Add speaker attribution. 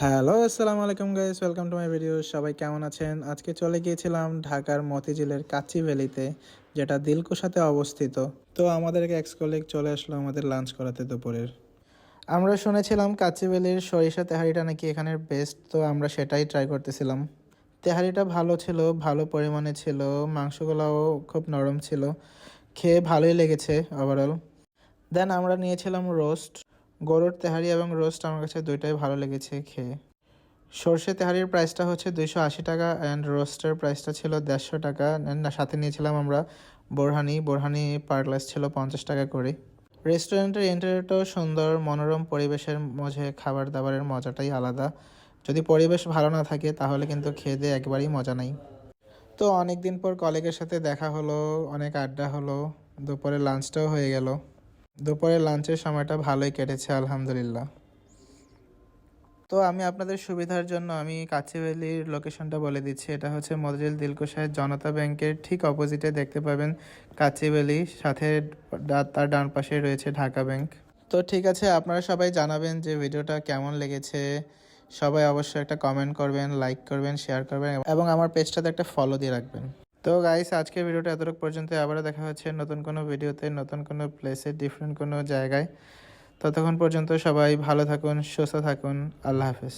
Speaker 1: Hello, আসসালামু আলাইকুম guys, welcome to my video. সবাই কেমন আছেন? আজকে চলে গিয়েছিলাম ঢাকার মতিঝিলের কাচ্চি ভ্যালিতে, যেটা দিলকুশাতে অবস্থিত। তো আমাদের এক এক্স কলিগ চলে আসলো আমাদের লাঞ্চ করাতে দুপুরের। আমরা শুনেছিলাম কাচ্চি ভ্যালির সরিষা তেহারিটা নাকি এখানের বেস্ট, তো আমরা সেটাই ট্রাই করতেছিলাম। তেহারিটা ভালো ছিল, ভালো পরিমাণে ছিল, মাংসগুলোও খুব নরম ছিল, খেয়ে ভালোই লেগেছে ওভারঅল। দেন আমরা নিয়েছিলাম রোস্ট। গরুর তেহারি এবং রোস্ট আমার কাছে দুইটাই ভালো লেগেছে খেয়ে। সর্ষে তেহারির প্রাইসটা হচ্ছে 280 টাকা অ্যান্ড রোস্টের প্রাইসটা ছিল 150 টাকা। অ্যান্ড সাথে নিয়েছিলাম আমরা বোরহানি পার গ্লাস ছিল 50 টাকা করে। রেস্টুরেন্টের ইন্টেরিয়রটাও সুন্দর, মনোরম পরিবেশের মাঝে খাবার দাবারের মজাটাই আলাদা। যদি পরিবেশ ভালো না থাকে তাহলে কিন্তু খেয়ে দিয়ে একবারেই মজা নাই। তো অনেক দিন পর কলিগের সাথে দেখা হলো, অনেক আড্ডা হলো, দুপুরে লাঞ্চটাও হয়ে গেল। দুপুরের লাঞ্চের সময়টা ভালোই কেটেছে আলহামদুলিল্লাহ। তো আমি আপনাদের সুবিধার জন্য আমি কাচ্চিভ্যালির লোকেশনটা বলে দিচ্ছি। এটা হচ্ছে মতিঝিল দিলকুশায় জনতা ব্যাংকের ঠিক অপোজিটে দেখতে পাবেন কাচ্চিভ্যালি, সাথে তার ডান পাশে রয়েছে ঢাকা ব্যাংক। তো ঠিক আছে, আপনারা সবাই জানাবেন যে ভিডিওটা কেমন লেগেছে। সবাই অবশ্যই একটা কমেন্ট করবেন, লাইক করবেন, শেয়ার করবেন এবং আমার পেজটাতে একটা ফলো দিয়ে রাখবেন। তো গাইস, আজকের ভিডিওটা এতটুকু পর্যন্ত। আবারও দেখা হচ্ছে নতুন কোনো ভিডিওতে, নতুন কোনো প্লেসে, ডিফারেন্ট কোনো জায়গায়। ততক্ষণ পর্যন্ত সবাই ভালো থাকুন, সুস্থ থাকুন। আল্লাহ হাফেজ।